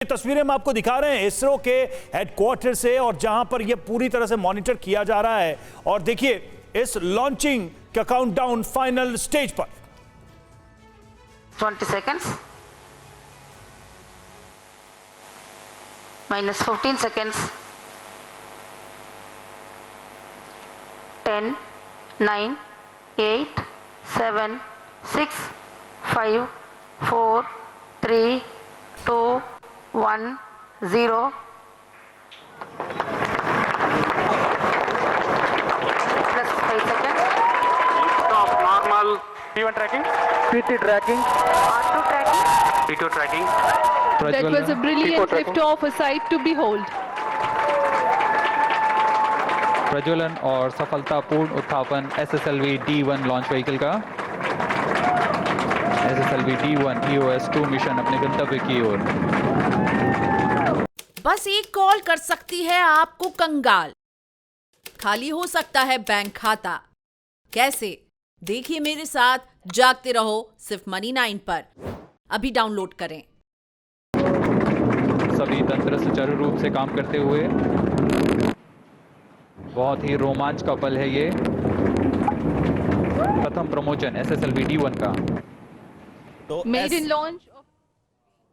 ये तस्वीरें हम आपको दिखा रहे हैं इसरो के हेडक्वार्टर से, और जहां पर यह पूरी तरह से मॉनिटर किया जा रहा है। और देखिए इस लॉन्चिंग का काउंटडाउन फाइनल स्टेज पर 20 seconds, minus 15 seconds, 10, 9, 8, 7, 6, 5, 4, 3, 2, 1, 0. Plus 5 seconds. Stop. Normal P1 tracking. PT tracking. R2 tracking. P2 tracking. That was a brilliant lift-off, a sight to behold. प्रज्वलन और सफलतापूर्ण उत्थापन SSLV D1 लॉन्च व्हीकल का। SSLV D1 EOS-2 mission अपने गंतव्य की ओर। बस एक call कर सकती है आपको कंगाल। खाली हो सकता है बैंक खाता। कैसे? देखिए मेरे साथ, जागते रहो सिर्फ मनी 9 पर। अभी डाउनलोड करें। सभी तंत्र सुचारू रूप से काम करते हुए बहुत ही रोमांच का पल है ये। प्रथम प्रमोशन SSLV D1 का। तो Made in launch.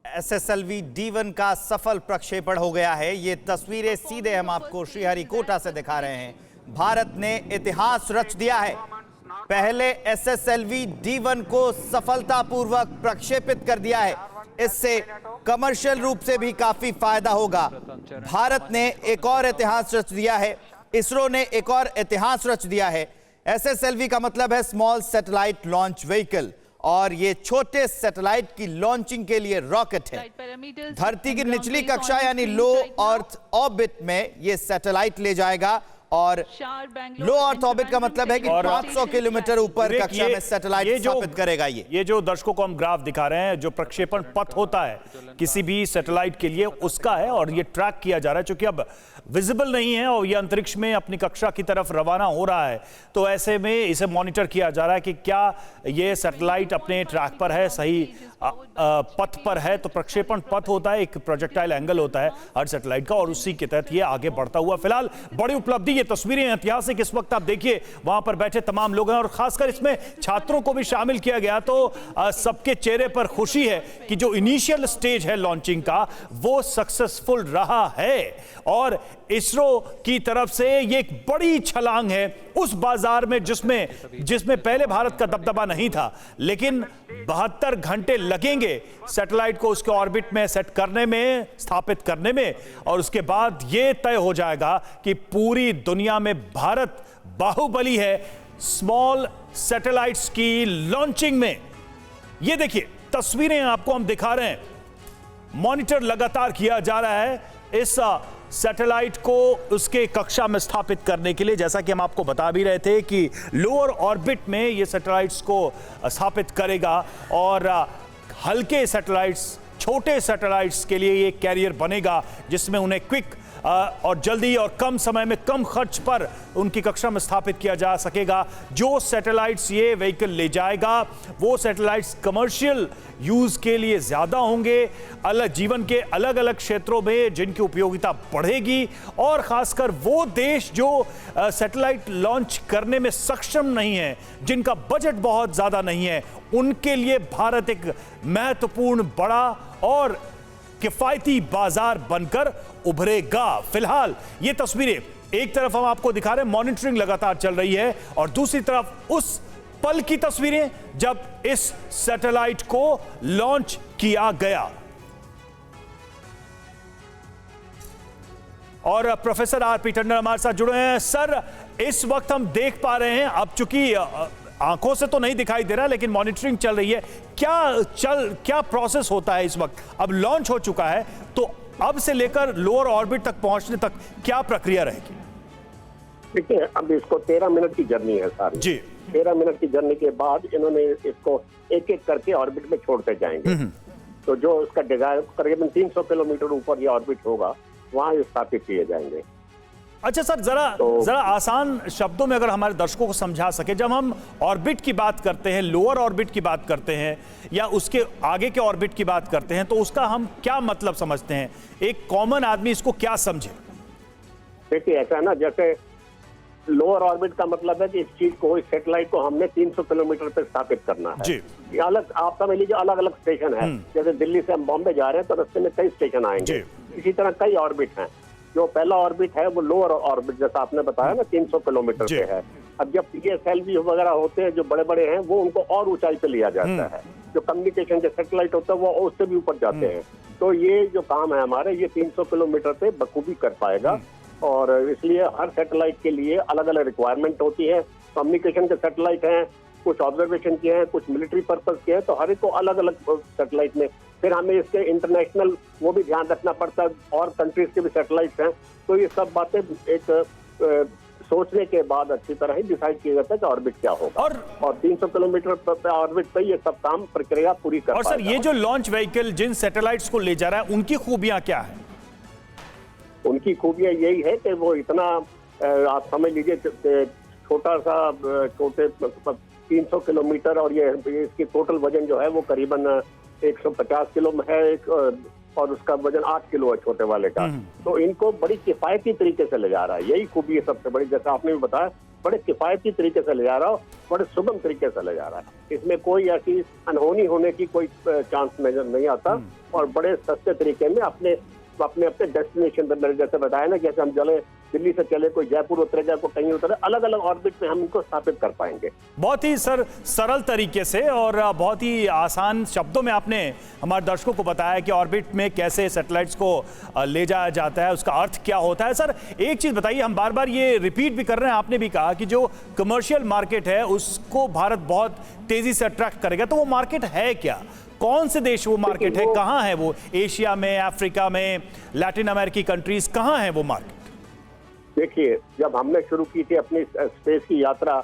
SSLV D1 का सफल प्रक्षेपण हो गया है। ये तस्वीरें सीधे हम आपको श्रीहरिकोटा से दिखा रहे हैं। भारत ने इतिहास रच दिया है। पहले SSLV D1 को सफलतापूर्वक प्रक्षेपित कर दिया है। इससे कमर्शियल रूप से भी काफी फायदा होगा। भारत ने एक और इतिहास रच दिया है। इसरो ने एक और इतिहास रच दिया है। SSLV का मतलब है स्मॉल सैटेलाइट लॉन्च व्हीकल, और ये छोटे सैटेलाइट की लॉन्चिंग के लिए रॉकेट है। धरती की निचली कक्षा यानी लो अर्थ ऑर्बिट में ये सैटेलाइट ले जाएगा, और लो अर्थ ऑर्बिट का मतलब है कि 500 किलोमीटर ऊपर कक्षा में सैटेलाइट स्थापित करेगा। ये जो दर्शकों को हम ग्राफ दिखा रहे हैं, जो प्रक्षेपण पथ होता है किसी भी सैटेलाइट के लिए, उसका है, और ये ट्रैक किया जा रहा है। चूंकि अब विजिबल नहीं है और ये अंतरिक्ष में अपनी कक्षा की तरफ रवाना हो रहा है, तो ऐसे में इसे मॉनिटर किया जा रहा है कि क्या ये सैटेलाइट अपने ट्रैक पर है, सही पथ पर है। तो प्रक्षेपण पथ होता है, एक प्रोजेक्टाइल एंगल होता है हर सैटेलाइट का, और उसी के तहत ये आगे बढ़ता हुआ। फिलहाल बड़ी उपलब्धि, ये तस्वीरें ऐतिहासिक। इस वक्त आप देखिए वहां पर बैठे तमाम लोग हैं, और खासकर इसमें छात्रों को भी शामिल किया गया। तो सबके चेहरे पर खुशी है कि जो इनिशियल स्टेज है लॉन्चिंग का, वो सक्सेसफुल रहा है। और इसरो की तरफ से ये एक बड़ी छलांग है उस बाजार में जिसमें पहले भारत का दबदबा नहीं था। लेकिन 72 घंटे लगेंगे सैटेलाइट को उसके ऑर्बिट में सेट करने में, स्थापित करने में, और उसके बाद यह तय हो जाएगा कि पूरी दुनिया में भारत बाहुबली है स्मॉल सैटेलाइट्स की लॉन्चिंग में। ये देखिए तस्वीरें आपको हम दिखा रहे हैं। मॉनिटर लगातार किया जा रहा है इस सैटेलाइट को उसके कक्षा में स्थापित करने के लिए। जैसा कि हम आपको बता भी रहे थे कि लोअर ऑर्बिट में ये सैटेलाइट्स को स्थापित करेगा, और हल्के सैटेलाइट्स, छोटे सैटेलाइट्स के लिए ये कैरियर बनेगा, जिसमें उन्हें क्विक और जल्दी और कम समय में कम खर्च पर उनकी कक्षा में स्थापित किया जा सकेगा। जो सैटेलाइट्स ये व्हीकल ले जाएगा, वो सैटेलाइट्स कमर्शियल यूज के लिए ज्यादा होंगे, अलग जीवन के अलग अलग क्षेत्रों में जिनकी उपयोगिता बढ़ेगी। और खासकर वो देश जो सैटेलाइट लॉन्च करने में सक्षम नहीं है, जिनका बजट बहुत ज्यादा नहीं है, उनके लिए भारत एक महत्वपूर्ण, बड़ा और किफायती बाजार बनकर उभरेगा। फिलहाल ये तस्वीरें एक तरफ हम आपको दिखा रहे हैं, मॉनिटरिंग लगातार चल रही है, और दूसरी तरफ उस पल की तस्वीरें जब इस सैटेलाइट को लॉन्च किया गया। और प्रोफेसर आर.पी. टंडन हमारे साथ जुड़े हैं। सर, इस वक्त हम देख पा रहे हैं, अब चूंकि आंखों से तो नहीं दिखाई दे रहा, लेकिन मॉनिटरिंग चल रही है, क्या प्रोसेस होता है इस वक्त? अब लॉन्च हो चुका है, तो अब से लेकर लोअर ऑर्बिट तक पहुंचने तक क्या प्रक्रिया रहेगी? देखिए, अब इसको 13 मिनट की जर्नी है सारी जी। 13 मिनट की जर्नी के बाद इन्होंने इसको एक एक करके ऑर्बिट में छोड़ते जाएंगे। तो जो इसका करीबन 300 किलोमीटर ऊपर ये ऑर्बिट होगा, वहां स्थापित किए जाएंगे। अच्छा सर, जरा आसान शब्दों में अगर हमारे दर्शकों को समझा सके, जब हम ऑर्बिट की बात करते हैं, लोअर ऑर्बिट की बात करते हैं या उसके आगे के ऑर्बिट की बात करते हैं, तो उसका हम क्या मतलब समझते हैं? एक कॉमन आदमी इसको क्या समझे? देखिए ऐसा है ना, जैसे लोअर ऑर्बिट का मतलब है कि इस चीज को, इस सैटेलाइट को हमने 300 किलोमीटर पे स्थापित करना है। जी। ये अलग, आप समझ लीजिए अलग अलग स्टेशन है। जैसे दिल्ली से हम बॉम्बे जा रहे हैं तो रास्ते में कई स्टेशन आएंगे, इसी तरह कई ऑर्बिट हैं। जो पहला ऑर्बिट है वो लोअर ऑर्बिट, जैसा आपने बताया ना, 300 किलोमीटर पे है। अब जब PSLV वगैरह होते हैं जो बड़े बड़े हैं, वो उनको और ऊंचाई पे लिया जाता है। जो कम्युनिकेशन के सैटेलाइट होता है वो उससे भी ऊपर जाते हैं। तो ये जो काम है हमारे, ये 300 किलोमीटर पे बखूबी कर पाएगा। और इसलिए हर सैटेलाइट के लिए अलग अलग रिक्वायरमेंट होती है। कम्युनिकेशन के सैटेलाइट हैं, कुछ ऑब्जर्वेशन के हैं, कुछ मिलिट्री पर्पस के हैं, तो हर एक को अलग अलग सैटेलाइट में। फिर हमें इसके इंटरनेशनल वो भी ध्यान रखना पड़ता है, और कंट्रीज के भी सैटेलाइट्स हैं। तो ये सब बातें एक सोचने के बाद अच्छी तरह ही डिसाइड किया जाता है कि ऑर्बिट क्या होगा। और 300 किलोमीटर पे ऑर्बिट पे ये सब काम प्रक्रिया पूरी कर। और सर, ये जो लॉन्च व्हीकल जिन सैटेलाइट्स को ले जा रहा है, उनकी खूबियां क्या है? उनकी खूबियां यही है कि वो इतना, आप समझ लीजिए, छोटे 300 किलोमीटर, और ये इसकी टोटल वजन जो है वो करीबन 150 किलो में है, और उसका वजन 8 किलो है छोटे वाले का। तो इनको बड़ी किफायती तरीके से ले जा रहा है, यही खूबी है सबसे बड़ी। जैसा आपने भी बताया, बड़े किफायती तरीके से ले जा रहा हो, बड़े सुगम तरीके से ले जा रहा है। इसमें कोई ऐसी अनहोनी होने की कोई चांस नजर नहीं आता, और बड़े सस्ते तरीके में अपने डेस्टिनेशन पर, जैसे बताया ना, जैसे हम चले दिल्ली से चले, कोई जयपुर उतरेगा, कोई कहीं उतरे, अलग अलग ऑर्बिट में हम इनको स्थापित कर पाएंगे। बहुत ही सर सरल तरीके से और बहुत ही आसान शब्दों में आपने हमारे दर्शकों को बताया कि ऑर्बिट में कैसे सैटेलाइट्स को ले जाया जाता है, उसका अर्थ क्या होता है। सर एक चीज बताइए, हम बार बार ये रिपीट भी कर रहे हैं, आपने भी कहा कि जो कमर्शियल मार्केट है उसको भारत बहुत तेजी से अट्रैक्ट करेगा, तो वो मार्केट है क्या? कौन से देश वो मार्केट है, कहाँ है वो? एशिया में, अफ्रीका में, लैटिन अमेरिकी कंट्रीज, कहाँ है वो मार्केट? देखिए, जब हमने शुरू की थी अपनी स्पेस की यात्रा,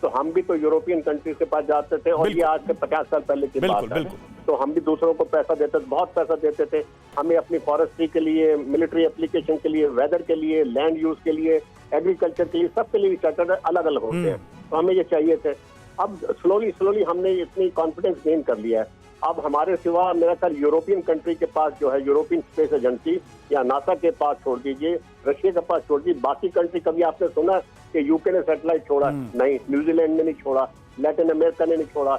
तो हम भी तो यूरोपियन कंट्रीज के पास जाते थे, और ये आज से 50 साल पहले की बात है। तो हम भी दूसरों को पैसा देते थे, बहुत पैसा देते थे। हमें अपनी फॉरेस्ट्री के लिए, मिलिट्री एप्लीकेशन के लिए, वेदर के लिए, लैंड यूज के लिए, एग्रीकल्चर के लिए, सबके लिए सैटेलाइट अलग अलग होते हैं। तो हमें ये चाहिए थे। अब स्लोली हमने इतनी कॉन्फिडेंस गेन कर लिया है। अब हमारे सिवा मेरा ख्याल यूरोपियन कंट्री के पास जो है, यूरोपियन स्पेस एजेंसी या नासा के पास छोड़ दीजिए, रशिया के पास छोड़ दीजिए, बाकी कंट्री, कभी आपने सुना कि यूके ने सैटेलाइट छोड़ा? नहीं। न्यूजीलैंड ने नहीं छोड़ा, लैटिन अमेरिका ने नहीं छोड़ा,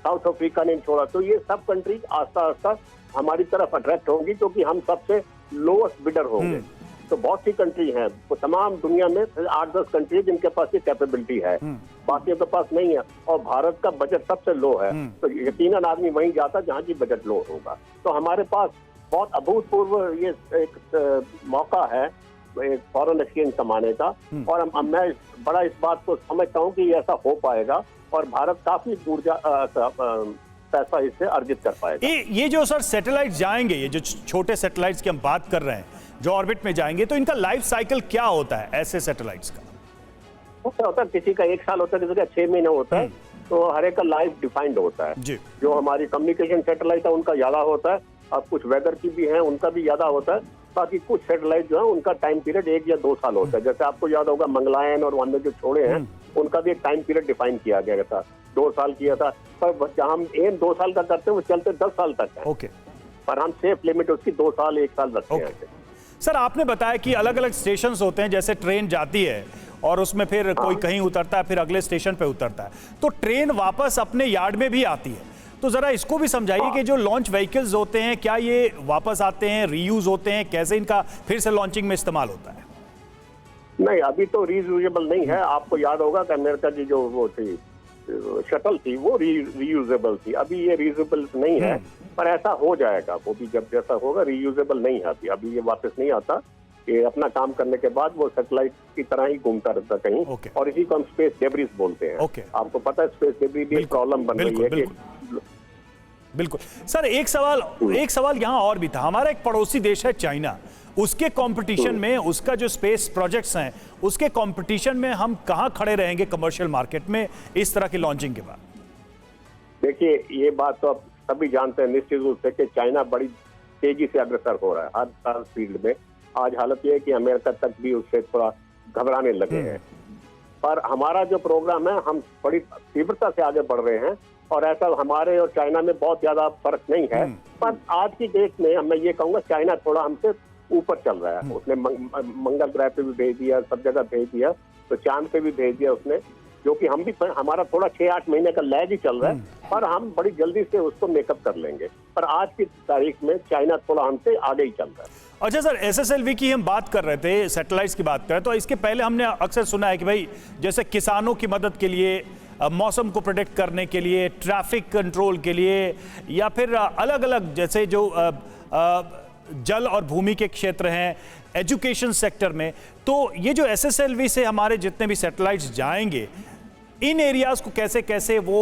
साउथ अफ्रीका ने नहीं छोड़ा। तो ये सब कंट्री आस्ता आस्ता हमारी तरफ अट्रैक्ट होंगी, क्योंकि हम सबसे लोएस्ट बिडर होंगे। तो बहुत सी कंट्री हैं, तो तमाम दुनिया में 8-10 कंट्री जिनके पास ये कैपेबिलिटी है, बाकियों के पास नहीं है। और भारत का बजट सबसे लो है, तो यकीनन आदमी वहीं जाता जहाँ की बजट लो होगा। तो हमारे पास बहुत अभूतपूर्व ये एक मौका है एक फॉरेन एक्सचेंज कमाने का, और मैं बड़ा इस बात को समझता हूँ कि ऐसा हो पाएगा, और भारत काफी ऊर्जा पैसा इससे अर्जित कर पाएगा। ये जो सर सैटेलाइट जाएंगे, ये जो छोटे सैटेलाइट्स की हम बात कर रहे हैं जो ऑर्बिट में जाएंगे, तो इनका लाइफ साइकिल क्या होता है ऐसे सैटेलाइट्स का? होता है, किसी का 1 साल होता है, किसी का 6 महीने होता है। तो हर एक का लाइफ डिफाइंड होता है। जो हमारी कम्युनिकेशन सैटेलाइट है उनका ज्यादा होता है, अब कुछ वेदर की भी है उनका भी ज्यादा होता है। बाकी कुछ सैटेलाइट जो है उनका टाइम पीरियड 1 या 2 साल होता है। जैसे आपको याद होगा मंगलायन और वन्य जो छोड़े हैं, उनका भी एक टाइम पीरियड डिफाइन किया गया था, 2 साल किया था। पर जहाँ हम एम 2 साल का करते हैं वो चलते 10 साल तक है। पर हम सेफ लिमिट उसकी 2 साल 1 साल रखते हैं। सर आपने बताया कि अलग अलग स्टेशन होते हैं, जैसे ट्रेन जाती है और उसमें फिर कोई कहीं उतरता है, फिर अगले स्टेशन पे उतरता है, तो ट्रेन वापस अपने यार्ड में भी आती है। तो जरा इसको भी समझाइए कि जो लॉन्च व्हीकल्स होते हैं, क्या ये वापस आते हैं, रीयूज होते हैं, कैसे इनका फिर से लॉन्चिंग में इस्तेमाल होता है? नहीं, अभी तो रीयूजेबल नहीं है। आपको याद होगा कि अमेरिका की जो वो थी शटल थी वो रीयूजेबल थी, अभी ये रीयूजेबल नहीं है। पर ऐसा हो जाएगा, वो भी जब जैसा होगा। रीयूजेबल नहीं है अभी ये वापस नहीं आता। कि अपना काम करने के बाद वो सैटेलाइट की तरह ही घूमता रहता कहीं। और इसी को हम स्पेस डेब्रिस बोलते हैं। आपको पता है स्पेस डेब्रिस भी प्रॉब्लम बन रही है कि बिल्कुल। सर एक सवाल यहाँ और भी था। हमारा एक पड़ोसी देश है चाइना, उसके कंपटीशन में, उसका जो स्पेस प्रोजेक्ट्स हैं उसके कंपटीशन में हम कहाँ खड़े रहेंगे कमर्शियल मार्केट में इस तरह की लॉन्चिंग के बाद? देखिए, ये बात तो अब सभी जानते हैं निश्चित रूप से कि चाइना बड़ी तेजी से अग्रसर हो रहा है हर फील्ड में। आज हालत यह है कि अमेरिका तक भी उससे थोड़ा घबराने लगे हैं। पर हमारा जो प्रोग्राम है, हम बड़ी तीव्रता से आगे बढ़ रहे हैं और ऐसा हमारे और चाइना में बहुत ज्यादा फर्क नहीं है। पर आज की डेट में मैं ये कहूँगा चाइना थोड़ा हमसे ऊपर चल रहा है। उसने मंगल ग्रह पे भी भेज दिया, सब जगह भेज दिया, तो चांद पे भी भेज दिया उसने, जो कि हम भी, हमारा थोड़ा 6-8 महीने का लैग ही चल रहा है, पर हम बड़ी जल्दी से उसको मेकअप कर लेंगे। पर आज की तारीख में चाइना थोड़ा हमसे आगे ही चल रहा है। अच्छा सर, SSLV की हम बात कर रहे थे, सैटेलाइट्स की बात कर रहे हैं, तो इसके पहले हमने अक्सर सुना है कि भाई जैसे किसानों की मदद के लिए, मौसम को प्रोटेक्ट करने के लिए, ट्रैफिक कंट्रोल के लिए, या फिर अलग अलग जैसे जो जल और भूमि के क्षेत्र हैं, एजुकेशन सेक्टर में, तो ये जो SSLV से हमारे जितने भी सैटेलाइट्स जाएंगे, इन एरियाज को कैसे कैसे वो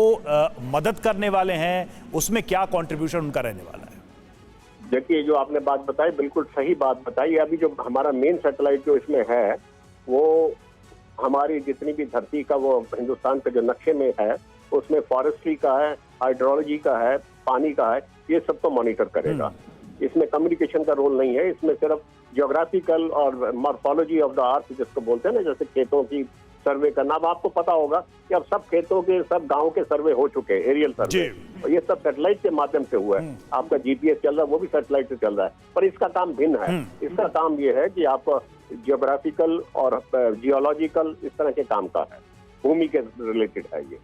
मदद करने वाले हैं, उसमें क्या कंट्रीब्यूशन उनका रहने वाला है? देखिए, जो आपने बात बताई बिल्कुल सही बात बताई। अभी जो हमारा मेन सैटेलाइट जो इसमें है, वो हमारी जितनी भी धरती का, वो हिंदुस्तान के जो नक्शे में है, उसमें फॉरेस्ट्री का है, हाइड्रोलॉजी का है, पानी का है, ये सब तो मॉनिटर करेगा। इसमें कम्युनिकेशन का रोल नहीं है, इसमें सिर्फ जियोग्राफिकल और मॉर्फोलॉजी ऑफ द अर्थ जिसको बोलते हैं ना, जैसे खेतों की सर्वे करना। अब आपको पता होगा कि अब सब खेतों के, सब गांव के सर्वे हो चुके हैं, एरियल सर्वे, और ये सब सैटेलाइट के माध्यम से हुआ है। आपका GPS चल रहा है, वो भी सैटेलाइट से चल रहा है, पर इसका काम भिन्न है। इसका काम ये है कि आपका जियोग्राफिकल और जियोलॉजिकल इस तरह के काम का है, भूमि के रिलेटेड है ये।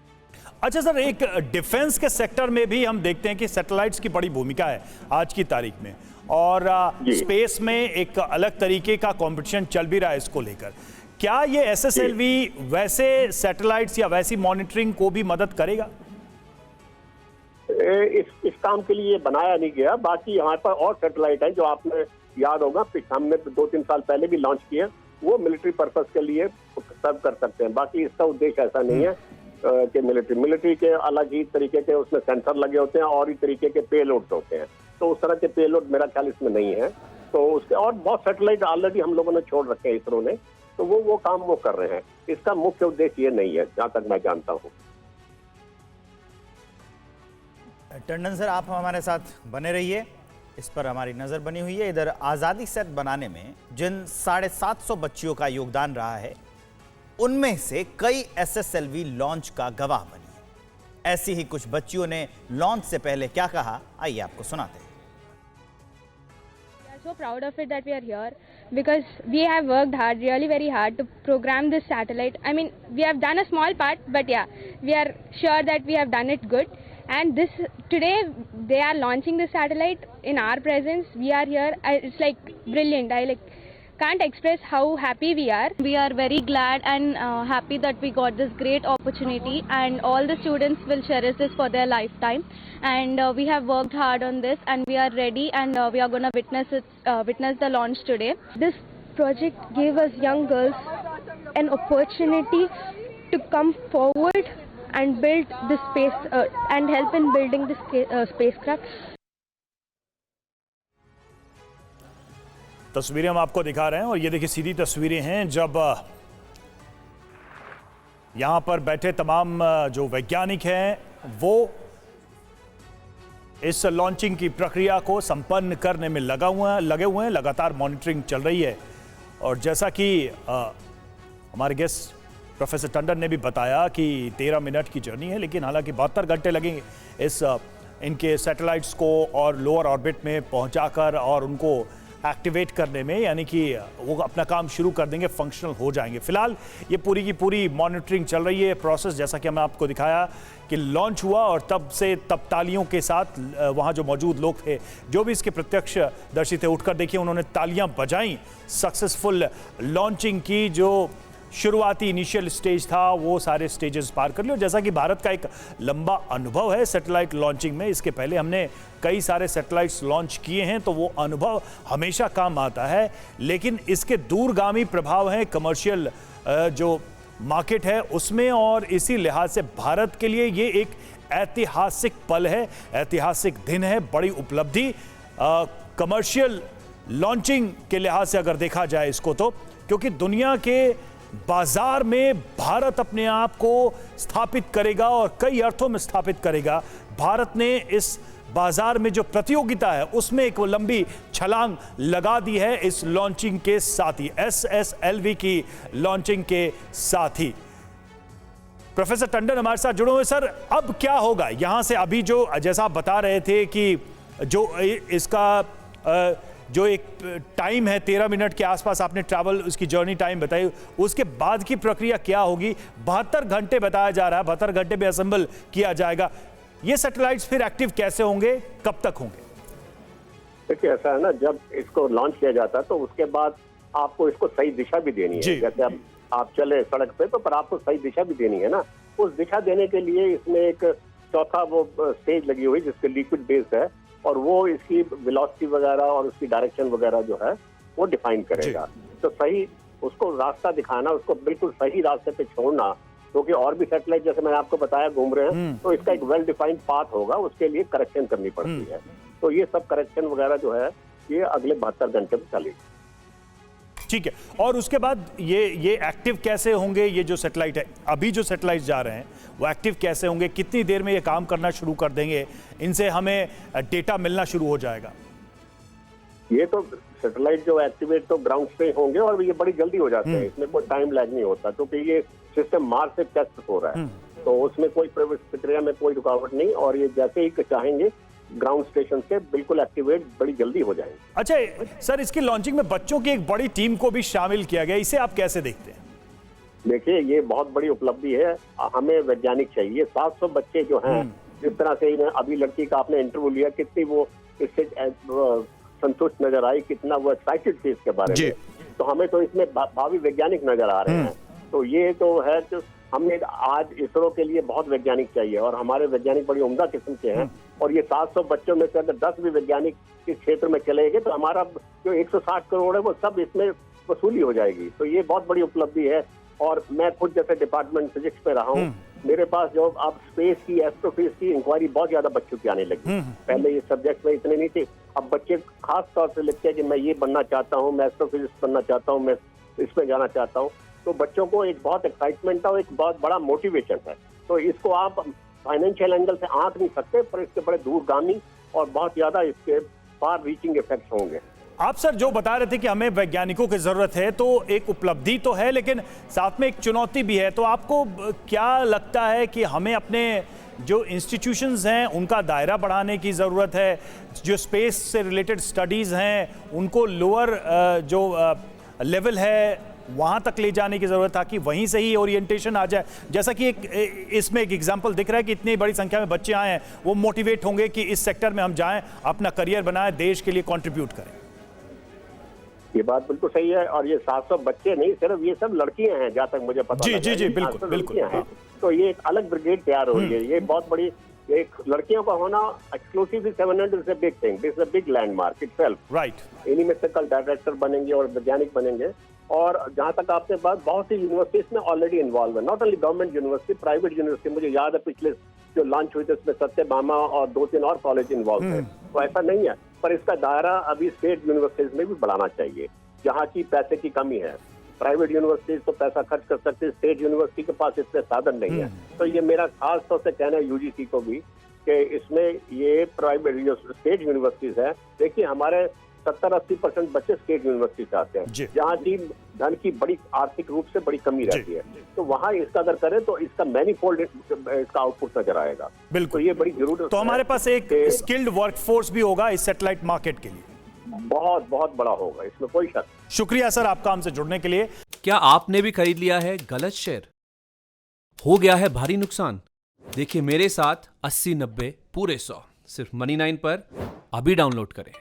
अच्छा सर, एक डिफेंस के सेक्टर में भी हम देखते हैं कि सैटेलाइट्स की बड़ी भूमिका है आज की तारीख में, और स्पेस में एक अलग तरीके का कंपटीशन चल भी रहा है इसको लेकर। क्या ये SSLV वैसे सैटेलाइट्स या वैसी मॉनिटरिंग को भी मदद करेगा? इस काम के लिए बनाया नहीं गया। बाकी हमारे पास और सैटेलाइट है जो आपने याद होगा, हमने 2-3 साल पहले भी लॉन्च किए, वो मिलिट्री पर्पस के लिए सर्व कर सकते हैं। बाकी इसका उद्देश्य ऐसा नहीं है कि मिलिट्री के अलग ही तरीके के उसमें सेंसर लगे होते हैं और ही तरीके के पेलोड्स होते हैं, तो उस तरह के पेलोड मेरा ख्याल इसमें नहीं है। तो उसके और बहुत सैटेलाइट ऑलरेडी हम लोगों ने छोड़ रखे हैं इसरो ने, तो वो काम वो कर रहे हैं। इसका मुख्य उद्देश्य ये नहीं है, जहां तक मैं जानता हूं। टंडन सर, आप हमारे साथ बने रहिए, इस पर हमारी नजर बनी हुई है। इधर आज़ादी सेट बनाने में जिन 750 बच्चियों का योगदान रहा है, उनमें से कई SSLV लॉन्च का गवाह बनी है। ऐसी ही कुछ बच्चियों ने लॉन्च से पहले क्या कहा, आइए आपको सुनाते हैं। So proud of it that we are here because we have worked hard, really very hard, to program this satellite. I mean, we have done a small part, but yeah, we are sure that we have done it good. And today they are launching the satellite in our presence. We are here. It's like brilliant. I can't express how happy we are. We are very glad and happy that we got this great opportunity, and all the students will cherish this for their lifetime. And we have worked hard on this, and we are ready, and we are going to witness the launch today. This project gave us young girls an opportunity to come forward and build the space and help in building the spacecraft. तस्वीरें हम आपको दिखा रहे हैं, और ये देखिए सीधी तस्वीरें हैं जब यहां पर बैठे तमाम जो वैज्ञानिक हैं वो इस लॉन्चिंग की प्रक्रिया को संपन्न करने में लगे हुए हैं। लगातार मॉनिटरिंग चल रही है, और जैसा कि हमारे गेस्ट प्रोफेसर टंडन ने भी बताया कि 13 मिनट की जर्नी है, लेकिन हालांकि 72 घंटे लगेंगे इस इनके सैटेलाइट्स को और लोअर ऑर्बिट में पहुंचाकर और उनको एक्टिवेट करने में, यानी कि वो अपना काम शुरू कर देंगे, फंक्शनल हो जाएंगे। फिलहाल ये पूरी की पूरी मॉनिटरिंग चल रही है, प्रोसेस जैसा कि हमने आपको दिखाया कि लॉन्च हुआ और तब तालियों के साथ वहाँ जो मौजूद लोग थे, जो भी इसके प्रत्यक्षदर्शी थे, उठकर देखिए उन्होंने तालियां बजाई। सक्सेसफुल लॉन्चिंग की जो शुरुआती इनिशियल स्टेज था वो सारे स्टेजेस पार कर लिए, और जैसा कि भारत का एक लंबा अनुभव है सैटेलाइट लॉन्चिंग में, इसके पहले हमने कई सारे सैटेलाइट्स लॉन्च किए हैं, तो वो अनुभव हमेशा काम आता है। लेकिन इसके दूरगामी प्रभाव हैं कमर्शियल जो मार्केट है उसमें, और इसी लिहाज से भारत के लिए ये एक ऐतिहासिक पल है, ऐतिहासिक दिन है, बड़ी उपलब्धि कमर्शियल लॉन्चिंग के लिहाज से अगर देखा जाए इसको, तो क्योंकि दुनिया के बाजार में भारत अपने आप को स्थापित करेगा और कई अर्थों में स्थापित करेगा। भारत ने इस बाजार में जो प्रतियोगिता है उसमें एक लंबी छलांग लगा दी है इस लॉन्चिंग के साथ ही, SSLV की लॉन्चिंग के साथ ही। प्रोफेसर टंडन हमारे साथ जुड़े हुए। सर, अब क्या होगा यहां से? अभी जो जैसा आप बता रहे थे कि जो इसका जो एक टाइम है 13 मिनट के आसपास आपने ट्रैवल उसकी जर्नी टाइम बताई, उसके बाद की प्रक्रिया क्या होगी? 72 घंटे बताया जा रहा है, 72 घंटे में असेंबल किया जाएगा। ये सैटेलाइट्स फिर एक्टिव कैसे होंगे, कब तक होंगे? देखिए, ऐसा है ना, जब इसको लॉन्च किया जाता है तो उसके बाद आपको इसको सही दिशा भी देनी है। जैसे आप चले सड़क पे तो पर आपको सही दिशा भी देनी है ना। उस दिशा देने के लिए इसमें एक चौथा वो स्टेज लगी हुई जिसके लिक्विड बेस है, और वो इसकी वेलोसिटी वगैरह और उसकी डायरेक्शन वगैरह जो है वो डिफाइन करेगा। तो सही उसको रास्ता दिखाना, उसको बिल्कुल सही रास्ते पे छोड़ना, क्योंकि और भी सैटेलाइट जैसे मैंने आपको बताया घूम रहे हैं, तो इसका एक वेल डिफाइंड पाथ होगा, उसके लिए करेक्शन करनी पड़ती है। तो ये सब करेक्शन वगैरह जो है ये अगले 72 घंटे में चलेगी। ठीक है, और उसके बाद ये एक्टिव कैसे होंगे? ये जो सैटेलाइट है, अभी जो सैटेलाइट जा रहे हैं वो एक्टिव कैसे होंगे? कितनी देर में ये काम करना शुरू कर देंगे? इनसे हमें डेटा मिलना शुरू हो जाएगा? ये तो सैटेलाइट जो एक्टिवेट तो ग्राउंड पे होंगे और ये बड़ी जल्दी हो जाते हैं, इसमें कोई टाइम लैग नहीं होता, क्योंकि ये सिस्टम मार्स से टेस्ट हो रहा है, तो उसमें कोई प्रक्रिया में कोई रुकावट नहीं, और ये जैसे ही चाहेंगे ग्राउंड स्टेशन से बिल्कुल एक्टिवेट बड़ी जल्दी हो जाएंगे। अच्छा सर, इसकी लॉन्चिंग में बच्चों की एक बड़ी टीम को भी शामिल किया गया, इसे आप कैसे देखते हैं? देखिए, ये बहुत बड़ी उपलब्धि है। हमें वैज्ञानिक चाहिए। 700 बच्चे जो हैं, जिस तरह से अभी लड़की का आपने इंटरव्यू लिया, कितनी वो इससे संतुष्ट नजर आई, कितना वो एक्साइटेड थी इसके बारे में, तो हमें तो इसमें भावी वैज्ञानिक नजर आ रहे हैं। तो ये तो है, तो हमने आज इसरो के लिए बहुत वैज्ञानिक चाहिए, और हमारे वैज्ञानिक बड़ी उम्दा किस्म के हैं, और ये 700 बच्चों में से अगर 10 भी वैज्ञानिक इस क्षेत्र में चले गए तो हमारा जो 160 करोड़ है वो सब इसमें वसूली हो जाएगी। तो ये बहुत बड़ी उपलब्धि है। और मैं खुद जैसे डिपार्टमेंट फिजिक्स में रहा हूँ, मेरे पास जो अब स्पेस की, एस्ट्रोफिजिक्स की इंक्वायरी बहुत ज्यादा बच्चों की आने लगी। पहले ये सब्जेक्ट में इतने नहीं थे, अब बच्चे खास तौर से लिखते हैं कि मैं ये बनना चाहता हूँ, मैं एस्ट्रोफिजिक्स बनना चाहता हूँ, मैं इसमें जाना चाहता हूँ। तो बच्चों को एक बहुत एक्साइटमेंट है और एक बहुत बड़ा मोटिवेशन है। तो इसको आप फाइनेंशियल एंगल से आंक नहीं सकते, पर इसके बड़े दूरगामी और बहुत ज्यादा इसके फार रीचिंग इफेक्ट्स होंगे। आप सर जो बता रहे थे कि हमें वैज्ञानिकों की जरूरत है, तो एक उपलब्धि तो है, लेकिन साथ में एक चुनौती भी है। तो आपको क्या लगता है कि हमें अपने जो इंस्टीट्यूशंस हैं उनका दायरा बढ़ाने की ज़रूरत है? जो स्पेस से रिलेटेड स्टडीज़ हैं उनको लोअर जो लेवल है वहाँ तक ले जाने की ज़रूरत, ताकि वहीं से ही ओरिएंटेशन आ जाए? जैसा कि इसमें एक एग्जांपल दिख रहा है कि इतनी बड़ी संख्या में बच्चे आए हैं, वो मोटिवेट होंगे कि इस सेक्टर में हम जाएं, अपना करियर बनाएं, देश के लिए कंट्रीब्यूट करें। ये बात बिल्कुल सही है। और ये 700 बच्चे नहीं, सिर्फ ये सब लड़कियां हैं जहाँ तक मुझे पता है। जी बिल्कुल बिल्कुल। तो ये एक अलग ब्रिगेड तैयार हो रही है। ये बहुत बड़ी एक लड़कियों का होना exclusively 700 is a big thing, this is a big landmark itself. Right. इन्हीं में से कल डायरेक्टर बनेंगे और वैज्ञानिक बनेंगे। और जहाँ तक आपने बात, बहुत सी यूनिवर्सिटीज में ऑलरेडी इन्वॉल्व है, not only government university, private university. मुझे याद है पिछले जो लॉन्च हुई थी उसमें सत्यभामा और 2-3 और कॉलेज इन्वॉल्व है। तो ऐसा नहीं है, पर इसका दायरा अभी स्टेट यूनिवर्सिटीज में भी बढ़ाना चाहिए, जहाँ की पैसे की कमी है। प्राइवेट यूनिवर्सिटीज तो पैसा खर्च कर सकते हैं, स्टेट यूनिवर्सिटी के पास इतने साधन नहीं है। तो ये मेरा खास तौर से कहना है यूजीसी को भी कि इसमें ये प्राइवेट जो स्टेट यूनिवर्सिटीज है, देखिए हमारे 70-80% बच्चे स्टेट यूनिवर्सिटी से आते हैं, जहाँ की धन की बड़ी आर्थिक रूप से बड़ी कमी रहती है। तो वहाँ इसका अगर करें तो इसका मैनीफोल्ड इसका आउटपुट नजर आएगा। बिल्कुल, तो ये बड़ी जरूरत। तो हमारे पास एक स्किल्ड वर्कफोर्स भी होगा इस सैटेलाइट मार्केट के लिए, बहुत बहुत बड़ा होगा, इसमें कोई शक। शुक्रिया सर आपका हमसे जुड़ने के लिए। क्या आपने भी खरीद लिया है गलत शेयर? हो गया है भारी नुकसान? देखिए मेरे साथ 80-90 पूरे 100 सिर्फ Money9 पर अभी डाउनलोड करें।